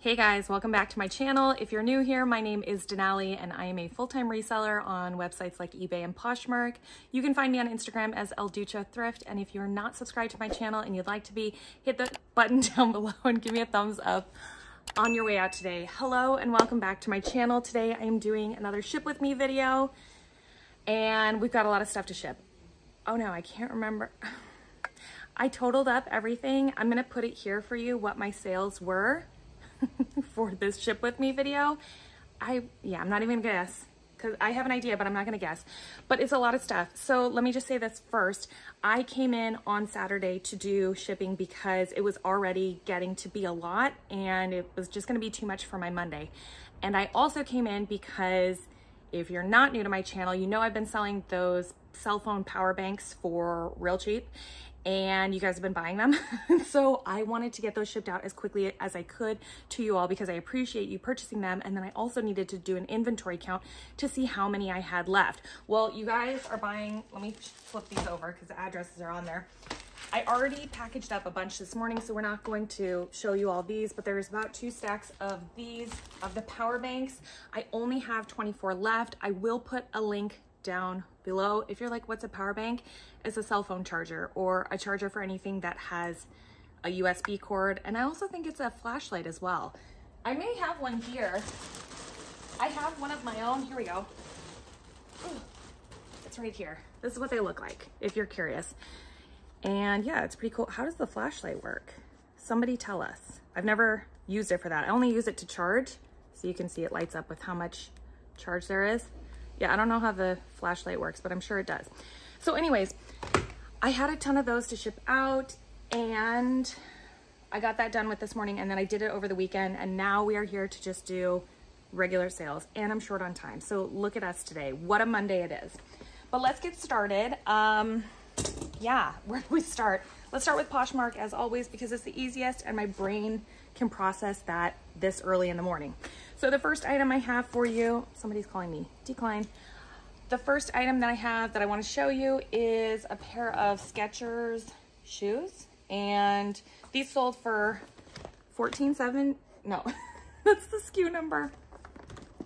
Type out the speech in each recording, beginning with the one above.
Hey guys, welcome back to my channel. If you're new here, my name is Denali and I am a full-time reseller on websites like eBay and Poshmark. You can find me on Instagram as Elducha Thrift, and if you're not subscribed to my channel and you'd like to be, hit the button down below and give me a thumbs up on your way out today. Hello and welcome back to my channel. Today I am doing another ship with me video and we've got a lot of stuff to ship. Oh no, I can't remember. I totaled up everything. I'm gonna put it here for you what my sales were for this ship with me video. I'm not even gonna guess because I have an idea, but I'm not gonna guess. But it's a lot of stuff. So let me just say this first. I came in on Saturday to do shipping because it was already getting to be a lot and it was just gonna be too much for my Monday. And I also came in because if you're not new to my channel, you know I've been selling those cell phone power banks for real cheap and you guys have been buying them. So I wanted to get those shipped out as quickly as I could to you all because I appreciate you purchasing them. And then I also needed to do an inventory count to see how many I had left. Well, you guys are buying, let me flip these over because the addresses are on there. I already packaged up a bunch this morning, so we're not going to show you all these, but there's about 2 stacks of these, of the power banks. I only have 24 left. I will put a link down below. If you're like, what's a power bank? It's a cell phone charger or a charger for anything that has a USB cord. And I also think it's a flashlight as well. I may have one here. I have one of my own. Here we go. Ooh, it's right here. This is what they look like if you're curious. And yeah, it's pretty cool. How does the flashlight work? Somebody tell us. I've never used it for that. I only use it to charge. So you can see it lights up with how much charge there is. Yeah, I don't know how the flashlight works, but I'm sure it does. So anyways, I had a ton of those to ship out and I got that done with this morning and then I did it over the weekend and now we are here to just do regular sales and I'm short on time. So look at us today. What a Monday it is. But let's get started. Yeah, where do we start? Let's start with Poshmark as always because it's the easiest and my brain can process that this early in the morning. So the first item I have for you, somebody's calling me, decline. The first item that I have that I want to show you is a pair of Skechers shoes. And these sold for $14.7, no, that's the SKU number.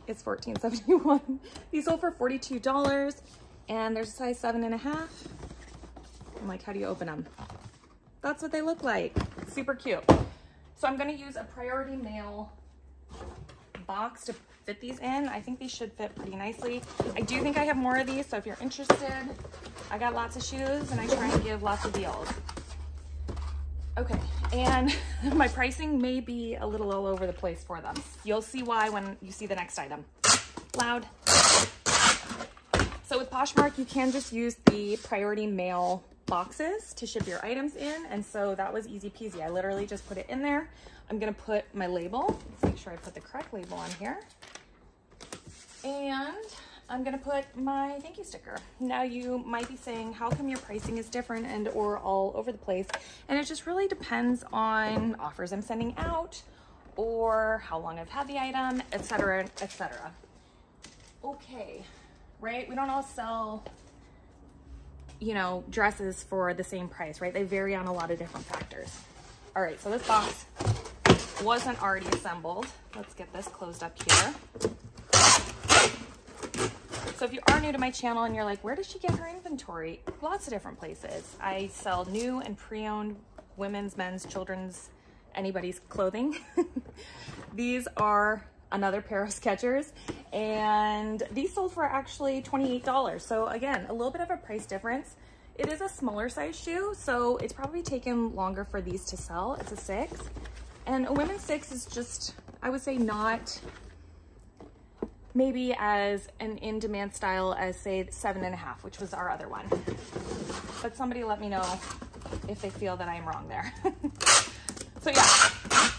It's $14.71. These sold for $42 and there's a size 7.5. I'm like, how do you open them? That's what they look like. Super cute. So I'm gonna use a Priority Mail box to fit these in. I think these should fit pretty nicely. I do think I have more of these, so if you're interested, I got lots of shoes and I try and give lots of deals. Okay, and my pricing may be a little all over the place for them. You'll see why when you see the next item. Loud. So with Poshmark, you can just use the Priority Mail boxes to ship your items in, and so that was easy peasy. I literally just put it in there. I'm gonna put my label. Let's make sure I put the correct label on here. And I'm gonna put my thank you sticker. Now you might be saying, how come your pricing is different and or all over the place? And it just really depends on offers I'm sending out or how long I've had the item, etc., etc. Okay, right? We don't all sell, you know, dresses for the same price, right? They vary on a lot of different factors. All right, so this box wasn't already assembled. Let's get this closed up here. So if you are new to my channel and you're like, where does she get her inventory? Lots of different places. I sell new and pre-owned women's, men's, children's, anybody's clothing. These are another pair of Skechers and these sold for actually $28. So again, a little bit of a price difference. It is a smaller size shoe, so it's probably taken longer for these to sell. It's a 6 and a women's 6 is just, I would say, not maybe as an in-demand style as say 7.5, which was our other one. But somebody let me know if they feel that I'm wrong there. So yeah,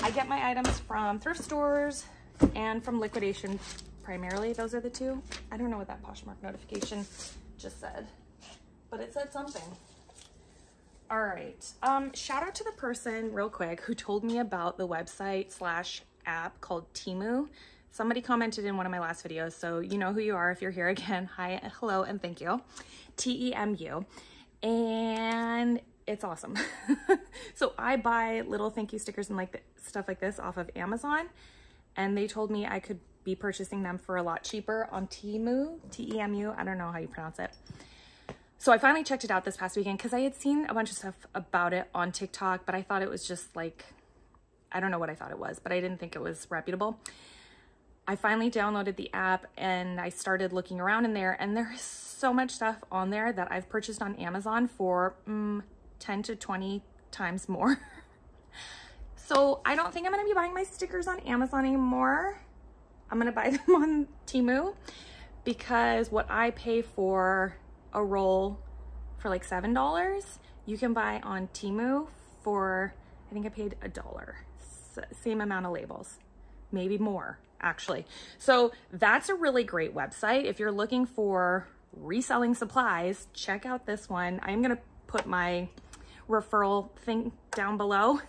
I get my items from thrift stores and from liquidation primarily. Those are the two. I don't know what that Poshmark notification just said, but it said something. All right, shout out to the person real quick who told me about the website / app called Temu. Somebody commented in one of my last videos, so you know who you are if you're here again. Hi, hello, and thank you. TEMU. And it's awesome. So I buy little thank you stickers and like stuff like this off of Amazon, and they told me I could be purchasing them for a lot cheaper on Temu, T-E-M-U, I don't know how you pronounce it. So I finally checked it out this past weekend because I had seen a bunch of stuff about it on TikTok, but I thought it was just like, I don't know what I thought it was, but I didn't think it was reputable. I finally downloaded the app and I started looking around in there, and there's so much stuff on there that I've purchased on Amazon for 10 to 20 times more. So I don't think I'm gonna be buying my stickers on Amazon anymore. I'm gonna buy them on Temu, because what I pay for a roll for like $7, you can buy on Temu for, I think I paid $1. Same amount of labels, maybe more actually. So that's a really great website. If you're looking for reselling supplies, check out this one. I'm gonna put my referral thing down below,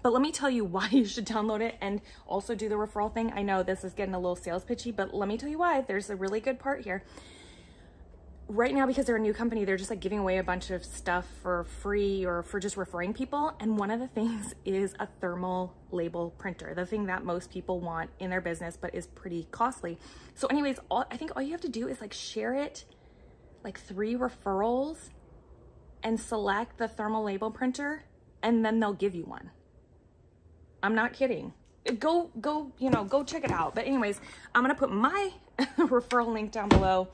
but let me tell you why you should download it and also do the referral thing. I know this is getting a little sales pitchy, but let me tell you why. There's a really good part here. Right now, because they're a new company, they're just like giving away a bunch of stuff for free or for just referring people. And one of the things is a thermal label printer, the thing that most people want in their business, but is pretty costly. So anyways, I think all you have to do is like share it, like 3 referrals, and select the thermal label printer, and then they'll give you one. I'm not kidding. Go, you know, go check it out. But anyways, I'm gonna put my referral link down below.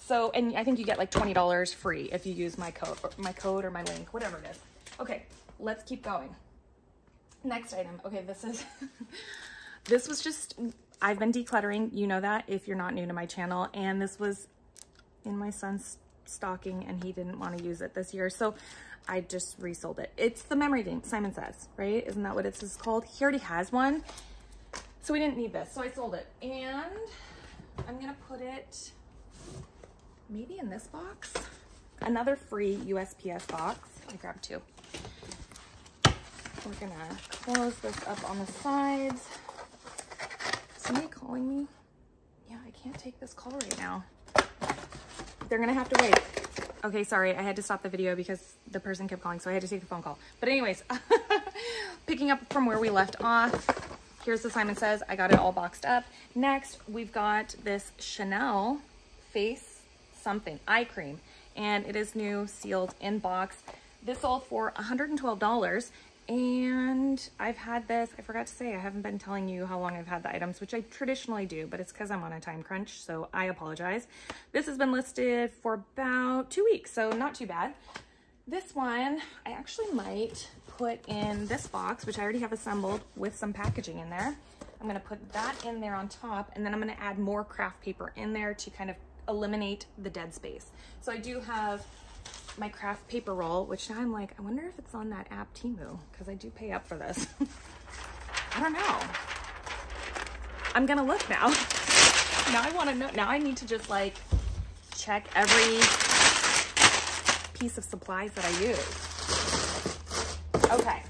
So, and I think you get like $20 free if you use my code or my link, whatever it is. Okay, let's keep going. Next item. Okay, this is, this was just, I've been decluttering, you know that if you're not new to my channel, and this was in my son's stocking and he didn't want to use it this year, so I just resold it. It's the memory game, Simon Says, right? Isn't that what it's called? He already has one, so we didn't need this, so I sold it. And I'm gonna put it maybe in this box, another free USPS box. I grabbed 2. We're gonna close this up on the sides. Somebody calling me? Yeah, I can't take this call right now. They're gonna have to wait. Okay, sorry, I had to stop the video because the person kept calling, so I had to take the phone call. But anyways, picking up from where we left off, here's the Simon Says. I got it all boxed up. Next, we've got this Chanel face something eye cream, and it is new, sealed in box. This sold for $112, and I've had this, I forgot to say, I haven't been telling you how long I've had the items, which I traditionally do, but it's because I'm on a time crunch, so I apologize. This has been listed for about 2 weeks, so not too bad. This one I actually might put in this box, which I already have assembled with some packaging in there. I'm gonna put that in there on top, and then I'm gonna add more craft paper in there to kind of eliminate the dead space. So I do have my craft paper roll, which now I'm like, I wonder if it's on that app Temu, because I do pay up for this. I don't know. I'm gonna look now. Now I want to know. Now I need to just like check every piece of supplies that I use. Okay,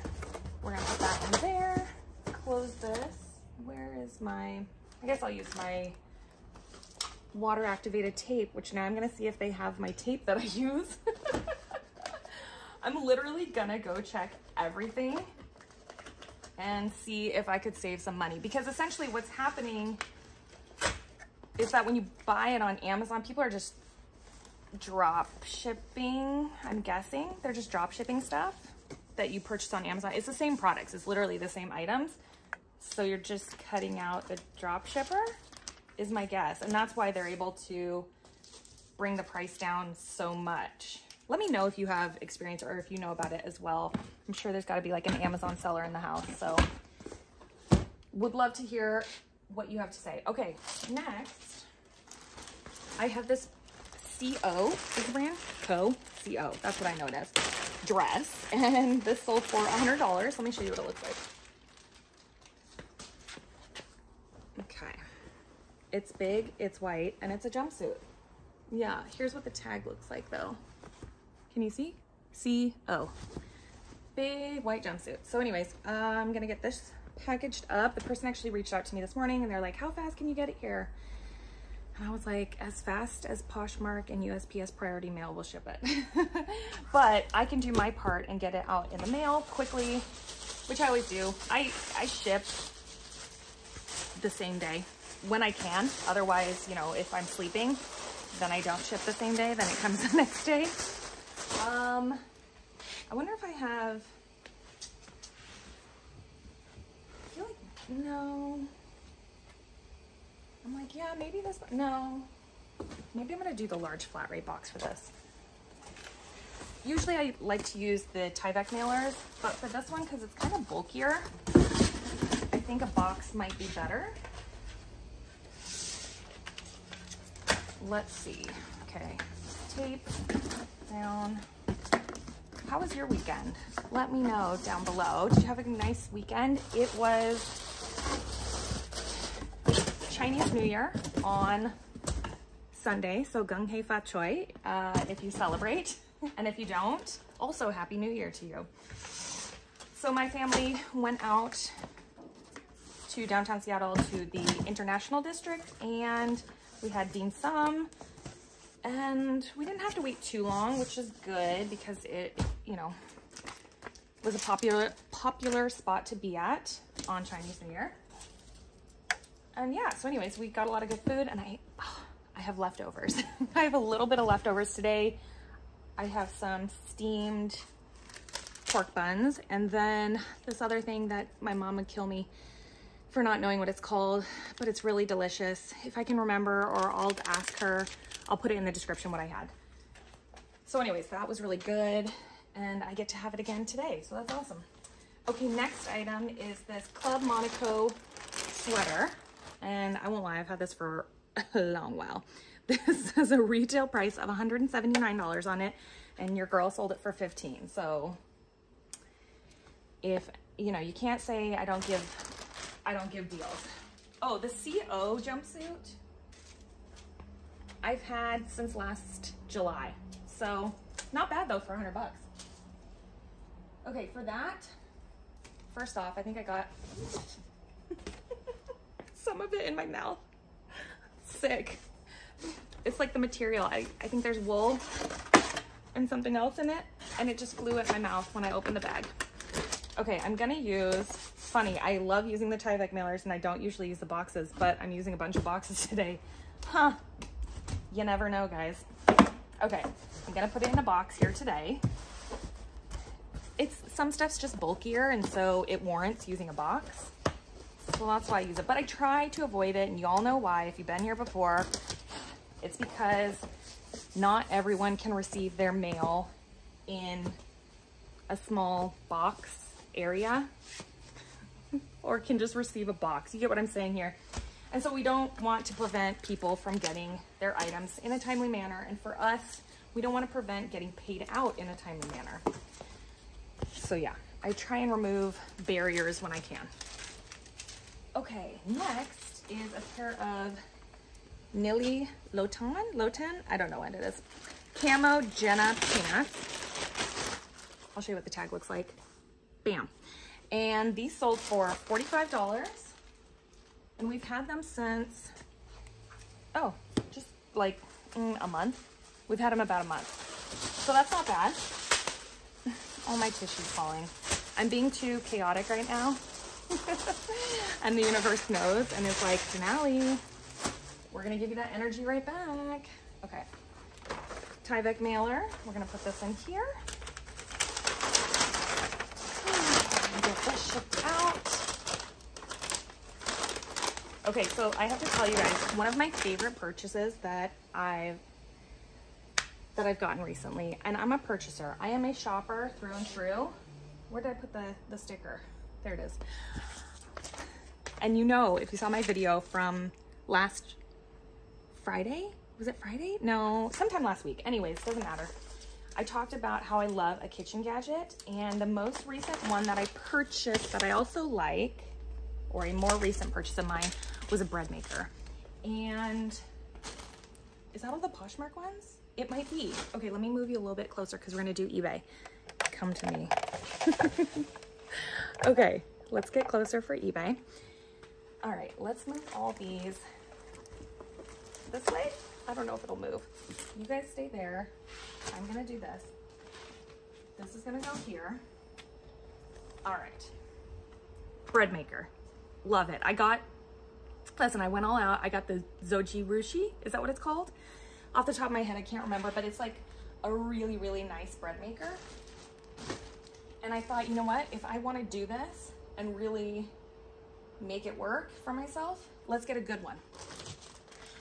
we're gonna put that in there. Close this. Where is my, I guess I'll use my water activated tape, which now I'm gonna see if they have my tape that I use. I'm literally gonna go check everything and see if I could save some money, because essentially what's happening is that when you buy it on Amazon, people are just drop shipping, I'm guessing. They're just drop shipping stuff that you purchase on Amazon. It's the same products, it's literally the same items. So you're just cutting out the drop shipper, is my guess. And that's why they're able to bring the price down so much. Let me know if you have experience or if you know about it as well. I'm sure there's gotta be like an Amazon seller in the house. So would love to hear what you have to say. Okay, next, I have this CO, is the brand? CO, that's what I know it as, dress. And this sold for $100. Let me show you what it looks like. Okay. It's big, it's white, and it's a jumpsuit. Yeah, here's what the tag looks like though. Can you see? CO. Big white jumpsuit. So anyways, I'm gonna get this packaged up. The person actually reached out to me this morning and they're like, how fast can you get it here? And I was like, as fast as Poshmark and USPS Priority Mail will ship it. But I can do my part and get it out in the mail quickly which I always do. I ship the same day when I can. Otherwise, you know, if I'm sleeping, then I don't ship the same day, then it comes the next day. I wonder if I have, I feel like, no. I'm like, yeah, maybe this, no. Maybe I'm gonna do the large flat rate box for this. Usually I like to use the Tyvek mailers, but for this one, because it's kind of bulkier, I think a box might be better. Let's see. Okay, tape down. How was your weekend? Let me know down below. Did you have a nice weekend? It was Chinese New Year on Sunday, so Gung Hei Fat Choi if you celebrate, and if you don't, also Happy New Year to you. So my family went out to downtown Seattle to the International District, and we had dim sum, and we didn't have to wait too long, which is good because it, you know, was a popular spot to be at on Chinese New Year. And yeah, so anyways, we got a lot of good food, and I have leftovers. I have a little bit of leftovers today. I have some steamed pork buns, and then this other thing that my mom would kill me for not knowing what it's called, but it's really delicious. If I can remember, or I'll ask her, I'll put it in the description what I had. So anyways, that was really good, and I get to have it again today, so that's awesome. Okay, next item is this Club Monaco sweater, and I won't lie, I've had this for a long while. This has a retail price of $179 on it, and your girl sold it for $15. So if, you know, you can't say I don't give deals. Oh, the CO jumpsuit I've had since last July. So not bad though for 100 bucks. Okay, for that, first off, I think I got some of it in my mouth. Sick. It's like the material. I think there's wool and something else in it, and it just flew at my mouth when I opened the bag. Okay, I'm gonna use, funny, I love using the Tyvek mailers and I don't usually use the boxes, but I'm using a bunch of boxes today. Huh, you never know, guys. Okay, I'm gonna put it in a box here today. Some stuff's just bulkier, and so it warrants using a box. So that's why I use it, but I try to avoid it, and you all know why if you've been here before. It's because not everyone can receive their mail in a small box area or can just receive a box. You get what I'm saying here? And so we don't want to prevent people from getting their items in a timely manner. And for us, we don't want to prevent getting paid out in a timely manner. So yeah, I try and remove barriers when I can. Okay, next is a pair of Nili Lotan, I don't know what it is. Camo Jenna pants. I'll show you what the tag looks like. Bam. And these sold for $45. And we've had them since, oh, just like a month. We've had them about a month. So that's not bad. All my tissue's falling. I'm being too chaotic right now. And the universe knows and it's like, Denali, we're gonna give you that energy right back. Okay, Tyvek mailer. We're gonna put this in here. Get this shipped out. Okay, so I have to tell you guys, one of my favorite purchases that I've gotten recently, and I'm a purchaser. I am a shopper through and through. Where did I put the sticker? There it is. And you know, if you saw my video from last Friday, was it Friday? No, sometime last week. Anyways, doesn't matter. I talked about how I love a kitchen gadget, and the most recent one that I purchased that I also like, or a more recent purchase of mine, was a bread maker. And is that all the Poshmark ones? It might be. Okay, let me move you a little bit closer because we're gonna do eBay. Come to me. Okay, let's get closer for eBay. All right, let's move all these this way. I don't know if it'll move. You guys stay there. I'm gonna do this. This is gonna go here. All right. bread maker. Love it. Listen, I went all out. I got the Zoji Rushi. Is that what it's called? Off the top of my head, I can't remember, but it's like a really, really nice bread maker. And I thought, you know what? If I want to do this and really make it work for myself, let's get a good one.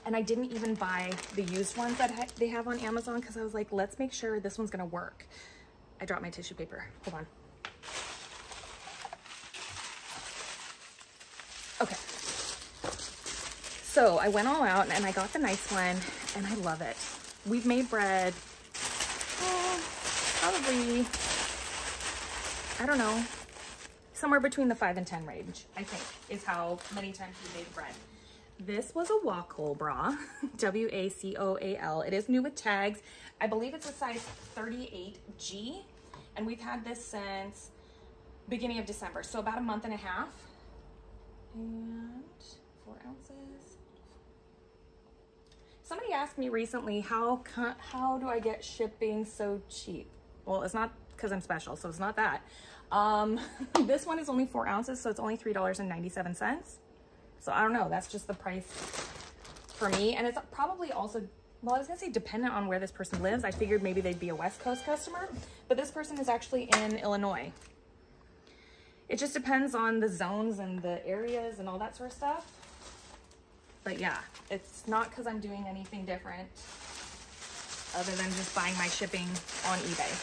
And I didn't even buy the used ones that they have on Amazon because I was like, let's make sure this one's gonna work. I dropped my tissue paper. Hold on. Okay. So I went all out and I got the nice one and I love it. We've made bread, probably, I don't know, somewhere between the 5 and 10 range, I think, is how many times we made bread. This was a Wacoal bra, W-A-C-O-A-L. It is new with tags. I believe it's a size 38G, and we've had this since beginning of December, so about a month and a half. And 4 ounces. Somebody asked me recently, how do I get shipping so cheap? Well, it's not because I'm special, so it's not that. This one is only 4 ounces, so it's only $3.97. So I don't know, that's just the price for me. And it's probably also, well, I was gonna say dependent on where this person lives. I figured maybe they'd be a West Coast customer, but this person is actually in Illinois. It just depends on the zones and the areas and all that sort of stuff. But yeah, it's not because I'm doing anything different other than just buying my shipping on eBay.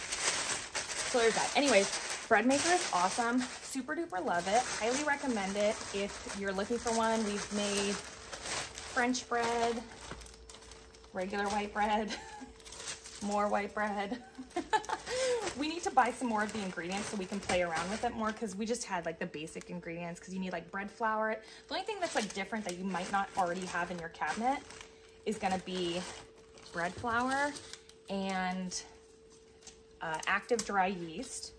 So there's that. Anyways, bread maker is awesome. Super duper love it. Highly recommend it if you're looking for one. We've made French bread, regular white bread, more white bread. We need to buy some more of the ingredients so we can play around with it more because we just had like the basic ingredients because you need like bread flour. The only thing that's like different that you might not already have in your cabinet is gonna be bread flour and active dry yeast,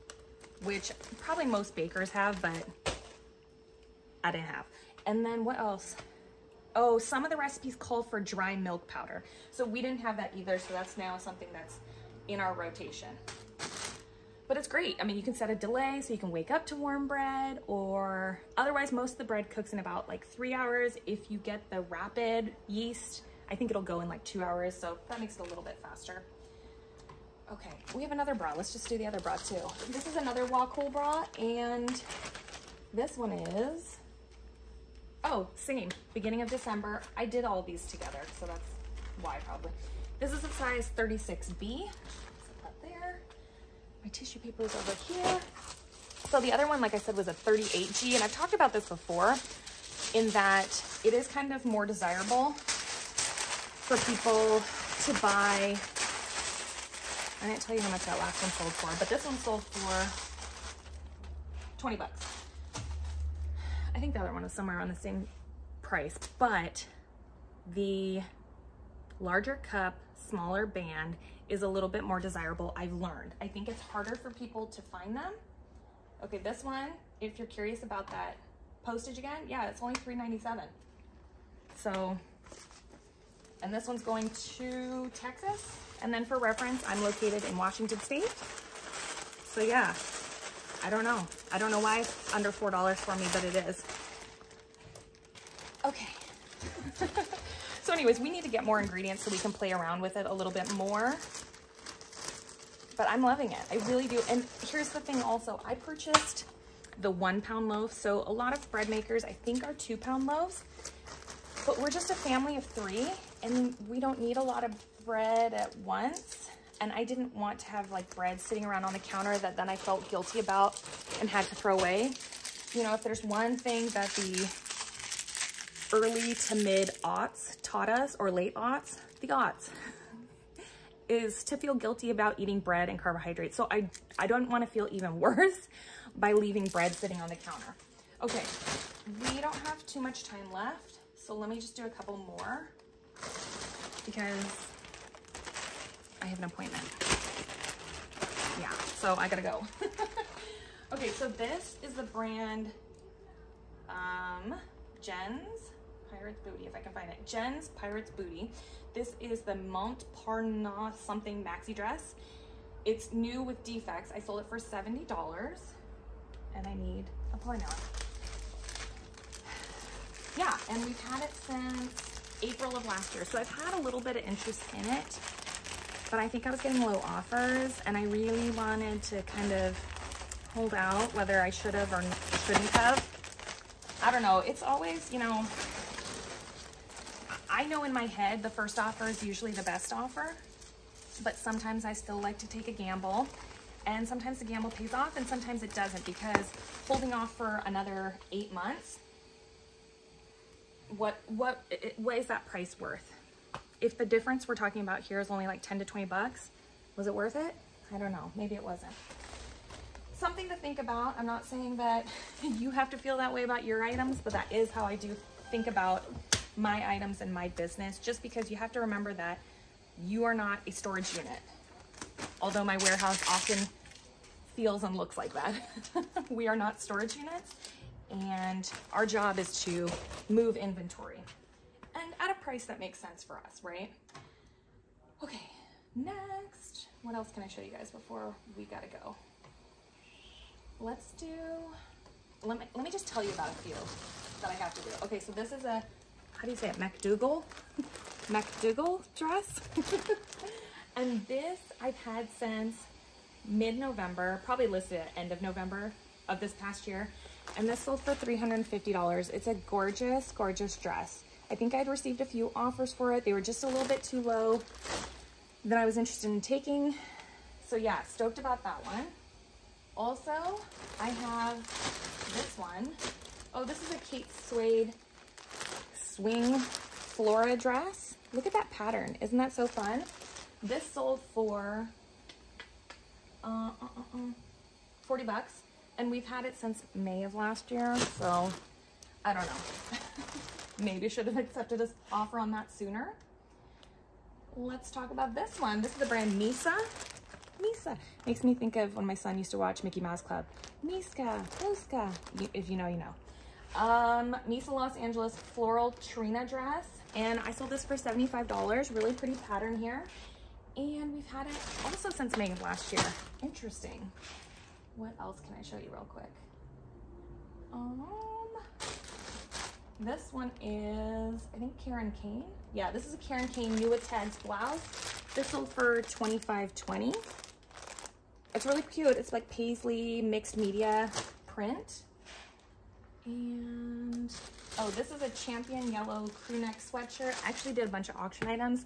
which probably most bakers have, but I didn't have. And then what else? Oh, some of the recipes call for dry milk powder. So we didn't have that either, so that's now something that's in our rotation. But it's great. I mean, you can set a delay so you can wake up to warm bread, or otherwise most of the bread cooks in about like 3 hours. If you get the rapid yeast, I think it'll go in like 2 hours, so that makes it a little bit faster. Okay, we have another bra. Let's just do the other bra too. This is another Wacoal bra, and this one is, oh, same, beginning of December. I did all these together, so that's why probably. This is a size 36B. Set that there. My tissue paper is over here. So the other one, like I said, was a 38G, and I've talked about this before in that it is kind of more desirable for people to buy. I didn't tell you how much that last one sold for, but this one sold for 20 bucks. I think the other one was somewhere around the same price, but the larger cup, smaller band is a little bit more desirable, I've learned. I think it's harder for people to find them. Okay, this one, if you're curious about that postage again, yeah, it's only $3.97. So, and this one's going to Texas. And then for reference, I'm located in Washington State. So yeah, I don't know. I don't know why it's under $4 for me, but it is. Okay. So anyways, we need to get more ingredients so we can play around with it a little bit more. But I'm loving it. I really do. And here's the thing also, I purchased the 1 pound loaf. So a lot of bread makers, I think, are 2 pound loaves. But we're just a family of 3 and we don't need a lot of bread at once. And I didn't want to have like bread sitting around on the counter that then I felt guilty about and had to throw away. You know, if there's one thing that the early to mid aughts taught us, or late aughts, the aughts, is to feel guilty about eating bread and carbohydrates. So I don't want to feel even worse by leaving bread sitting on the counter. Okay, we don't have too much time left, so let me just do a couple more because I have an appointment. Yeah, so I gotta go. Okay, so this is the brand Jen's Pirate's Booty, if I can find it. Jen's Pirate's Booty. This is the Montparnasse something maxi dress. It's new with defects. I sold it for $70 and I need a ply knot. yeah, and we've had it since April of last year. So I've had a little bit of interest in it, but I think I was getting low offers and I really wanted to kind of hold out whether I should have or shouldn't have. I don't know. It's always, you know, I know in my head the first offer is usually the best offer, but sometimes I still like to take a gamble, and sometimes the gamble pays off and sometimes it doesn't, because holding off for another 8 months, what is that price worth? If the difference we're talking about here is only like 10 to 20 bucks, was it worth it? I don't know. Maybe it wasn't. Something to think about. I'm not saying that you have to feel that way about your items, but that is how I do think about my items and my business, just because you have to remember that you are not a storage unit. Although my warehouse often feels and looks like that. We are not storage units, and our job is to move inventory and at a price that makes sense for us, right? Okay, next, what else can I show you guys before we gotta go? Let's do, let me just tell you about a few that I have to do. Okay, so this is a, how do you say it, McDougal? McDougal dress. And this I've had since mid-November, probably listed at end of November of this past year. And this sold for $350. It's a gorgeous, gorgeous dress. I think I'd received a few offers for it. They were just a little bit too low that I was interested in taking. So yeah, stoked about that one. Also, I have this one. Oh, this is a Kate Spade swing flora dress. Look at that pattern. Isn't that so fun? This sold for 40 bucks, and we've had it since May of last year, so I don't know. Maybe should have accepted an offer on that sooner. Let's talk about this one. This is the brand Misa. Misa. Makes me think of when my son used to watch Mickey Mouse Club. Miska, Miska. If you know, you know. Misa Los Angeles floral Trina dress. And I sold this for $75. Really pretty pattern here. And we've had it also since May of last year. Interesting. What else can I show you real quick? This one is, I think, Karen Kane. Yeah, this is a Karen Kane Nuit Tags blouse. This sold for $25.20. It's really cute. It's like paisley mixed media print. And, oh, this is a Champion Yellow crew neck sweatshirt. I actually did a bunch of auction items.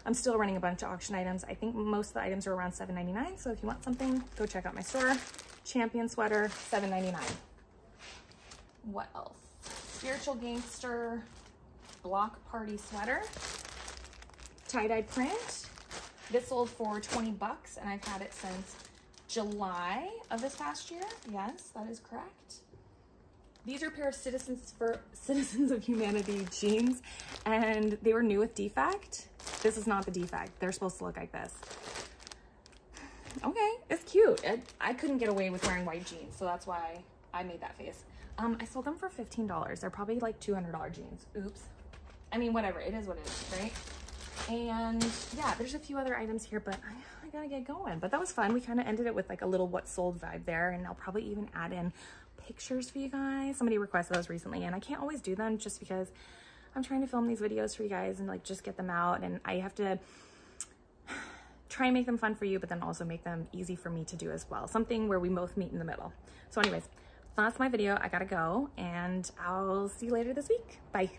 I'm still running a bunch of auction items. I think most of the items are around $7.99. So if you want something, go check out my store. Champion sweater, $7.99. What else? Spiritual Gangster block party sweater. Tie-dye print. This sold for 20 bucks, and I've had it since July of this past year. Yes, that is correct. These are a pair of Citizens of Humanity jeans, and they were new with defect. This is not the defect. They're supposed to look like this. Okay, it's cute. I couldn't get away with wearing white jeans, so that's why I made that face. I sold them for $15. They're probably like $200 jeans. Oops. I mean, whatever. It is what it is, right? And yeah, there's a few other items here, but I gotta get going. But that was fun. We kind of ended it with like a little what sold vibe there, and I'll probably even add in pictures for you guys. Somebody requested those recently, and I can't always do them just because I'm trying to film these videos for you guys and like just get them out, and I have to try and make them fun for you, but then also make them easy for me to do as well. Something where we both meet in the middle. So anyways, that's my video. I gotta go, and I'll see you later this week. Bye.